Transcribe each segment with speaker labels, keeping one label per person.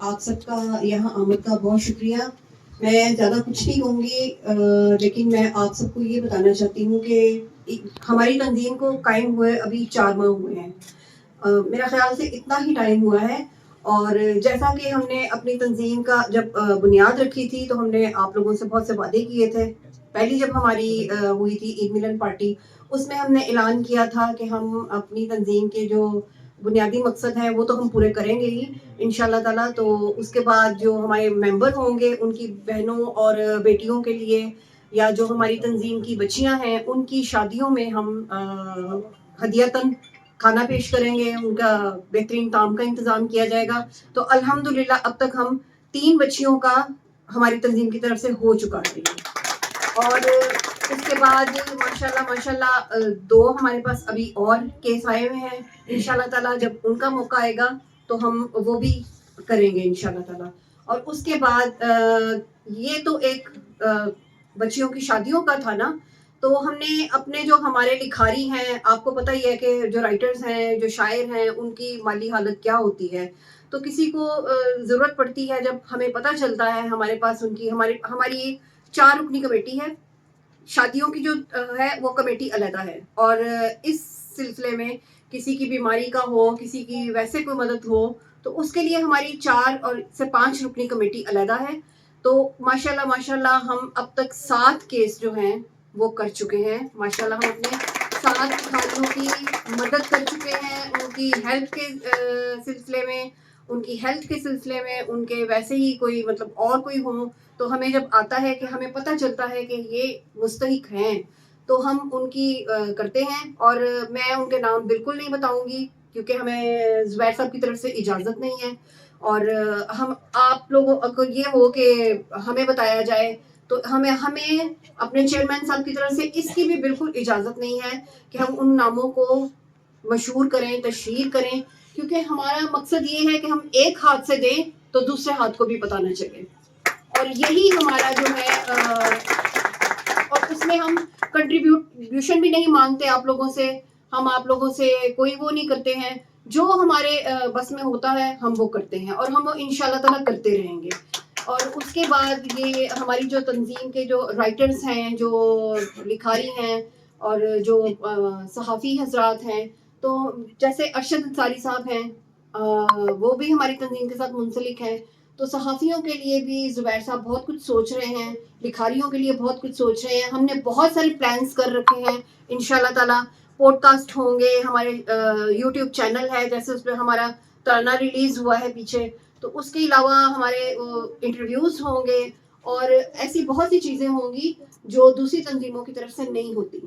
Speaker 1: آپ سب کا یہاں آمد کا بہت شکریہ. میں زیادہ کچھ نہیں کہوں گی، لیکن میں آپ سب کو یہ بتانا چاہتی ہوں کہ ہماری تنظیم کو قائم ہوئے ابھی 4 ماہ ہوئے ہیں. میرا خیال سے اتنا ہی ٹائم ہوا ہے. اور جیسا کہ ہم نے اپنی تنظیم کا جب بنیاد رکھی تھی تو ہم نے آپ لوگوں سے بہت سے وعدے کیے تھے. پہلی جب ہماری ہوئی تھی عید ملن پارٹی، اس میں ہم نے اعلان کیا تھا کہ ہم اپنی تنظیم کے جو بنیادی مقصد ہیں وہ تو ہم پورے کریں گے ہی انشاءاللہ تعالیٰ. تو اس کے بعد جو ہمارے ممبر ہوں گے ان کی بہنوں اور بیٹیوں کے لیے، یا جو ہماری تنظیم کی بچیاں ہیں ان کی شادیوں میں ہم ہدیتاً کھانا پیش کریں گے، ان کا بہترین طعام کا انتظام کیا جائے گا. تو الحمدللہ اب تک ہم 3 بچیوں کا ہماری تنظیم کی طرف سے ہو چکا ہے. اور اس کے بعد ماشاءاللہ 2 ہمارے پاس ابھی اور کیس آئے ہوئے ہیں. انشاءاللہ تعالیٰ جب ان کا موقع آئے گا تو ہم وہ بھی کریں گے انشاءاللہ تعالیٰ. اور اس کے بعد یہ تو ایک بچیوں کی شادیوں کا تھا نا. تو ہم نے اپنے جو ہمارے لکھاری ہیں، آپ کو پتہ ہی ہے کہ جو رائٹرز ہیں، جو شاعر ہیں، ان کی مالی حالت کیا ہوتی ہے. تو کسی کو ضرورت پڑتی ہے، جب ہمیں پتہ چلتا ہے ہمارے پاس ان کی ہماری 4 رکنی کمیٹی ہے. شادیوں کی جو ہے وہ کمیٹی علیحدہ ہے. اور اس سلسلے میں کسی کی بیماری کا ہو، کسی کی ویسے کوئی مدد ہو، تو اس کے لیے ہماری 4 اور سے 5 رکنی کمیٹی علیحدہ ہے. تو ماشاءاللہ ہم اب تک 7 کیس جو ہیں وہ کر چکے ہیں. ماشاءاللہ ہم اپنے 7 خاتون کی مدد کر چکے ہیں، ان کی ہیلتھ کے سلسلے میں، ان کے ویسے ہی کوئی مطلب اور کوئی ہوں تو ہمیں جب آتا ہے کہ ہمیں پتہ چلتا ہے کہ یہ مستحق ہیں تو ہم ان کی کرتے ہیں. اور میں ان کے نام بالکل نہیں بتاؤں گی کیونکہ ہمیں زبیر صاحب کی طرف سے اجازت نہیں ہے. اور ہم آپ لوگوں کو یہ ہو کہ ہمیں بتایا جائے تو ہمیں اپنے چیئرمین صاحب کی طرف سے اس کی بھی بالکل اجازت نہیں ہے کہ ہم ان ناموں کو مشہور کریں، تشہیر کریں. کیونکہ ہمارا مقصد یہ ہے کہ ہم ایک ہاتھ سے دیں تو دوسرے ہاتھ کو بھی پتہ نہ چلے. اور یہی ہمارا جو ہے، اور اس میں ہم کنٹریبیوشن بھی نہیں مانگتے آپ لوگوں سے. ہم آپ لوگوں سے کوئی وہ نہیں کرتے ہیں. جو ہمارے بس میں ہوتا ہے ہم وہ کرتے ہیں، اور ہم وہ انشاءاللہ تعالیٰ کرتے رہیں گے. اور اس کے بعد یہ ہماری جو تنظیم کے جو رائٹرز ہیں، جو لکھاری ہیں، اور جو صحافی حضرات ہیں، تو جیسے ارشد انصاری صاحب ہیں، وہ بھی ہماری تنظیم کے ساتھ منسلک ہیں. تو صحافیوں کے لیے بھی زبیر صاحب بہت کچھ سوچ رہے ہیں، لکھاریوں کے لیے بہت کچھ سوچ رہے ہیں. ہم نے بہت سارے پلانس کر رکھے ہیں. انشاءاللہ تعالیٰ پوڈ کاسٹ ہوں گے، ہمارے یوٹیوب چینل ہے، جیسے اس پہ ہمارا ترانہ ریلیز ہوا ہے پیچھے، تو اس کے علاوہ ہمارے انٹرویوز ہوں گے. اور ایسی بہت سی چیزیں ہوں گی جو دوسری تنظیموں کی طرف سے نہیں ہوتی.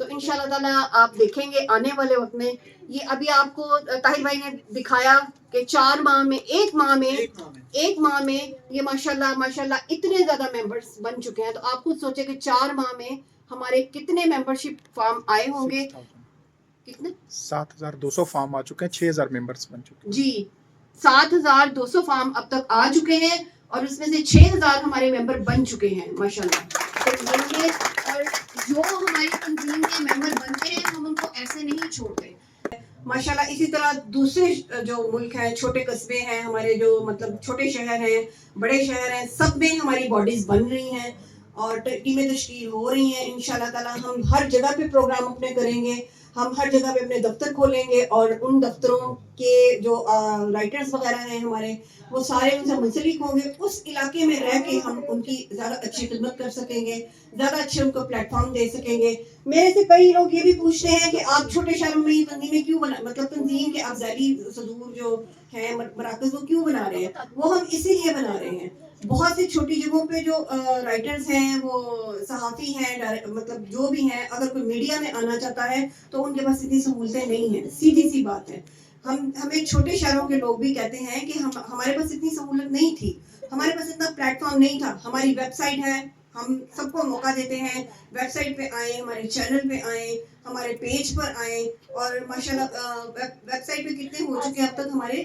Speaker 1: تو انشاءاللہ تعالیٰ آپ دیکھیں گے آنے والے وقت میں. یہ ابھی آپ کو طاہر بھائی نے دکھایا کہ 4 ماہ میں، ایک ماہ میں یہ ماشاءاللہ اتنے زیادہ ممبرز بن چکے ہیں. تو آپ خود سوچیں کہ 4 ماہ میں ہمارے کتنے ممبرشپ فارم آئے ہوں گے. کتنے؟
Speaker 2: 7200 فارم آ چکے ہیں، 6000 ممبرز بن چکے ہیں.
Speaker 1: جی 7200 فارم اب تک آ چکے ہیں، اور اس میں سے 6000 ہمارے ممبر بن چکے ہیں ماشاءاللہ. اور جو ہماری تنظیم کے ممبر بنتے ہیں ہم ان کو ایسے نہیں چھوڑتے ماشاءاللہ. اسی طرح دوسرے جو ملک ہیں، چھوٹے قصبے ہیں ہمارے، جو مطلب چھوٹے شہر ہیں، بڑے شہر ہیں، سب میں ہماری باڈیز بن رہی ہیں اور ٹیمیں تشکیل ہو رہی ہیں. انشاءاللہ تعالیٰ ہم ہر جگہ پہ پروگرام اپنے کریں گے. ہم ہر جگہ پہ اپنے دفتر کھولیں گے، اور ان دفتروں کے جو رائٹرز وغیرہ ہیں ہمارے، وہ سارے ان سے منسلک ہوں گے. اس علاقے میں رہ کے ہم ان کی زیادہ اچھی خدمت کر سکیں گے، زیادہ اچھے ان کو پلیٹ فارم دے سکیں گے. میرے سے کئی لوگ یہ بھی پوچھتے ہیں کہ آپ چھوٹے شہروں میں یہ تنظیمیں کیوں مطلب تنظیم کے آپ ذیلی صدور جو ہیں مراکز وہ کیوں بنا رہے ہیں. وہ ہم اسی لیے بنا رہے ہیں. بہت سی چھوٹی جگہوں پہ جو رائٹرز ہیں، وہ صحافی ہیں، مطلب جو بھی ہیں، اگر کوئی میڈیا میں آنا چاہتا ہے تو ان کے پاس اتنی سہولتیں نہیں ہیں. سیدھی سی بات ہے. ہمیں چھوٹے شہروں کے لوگ بھی کہتے ہیں کہ ہمارے پاس اتنی سہولت نہیں تھی، ہمارے پاس اتنا پلیٹ فارم نہیں تھا. ہماری ویب سائٹ ہے، ہم سب کو موقع دیتے ہیں، ویب سائٹ پہ آئیں، ہمارے چینل پہ آئیں، ہمارے پیج پر آئیں. اور ماشاءاللہ ویب سائٹ پہ کتنے ہو چکے ہیں اب تک ہمارے؟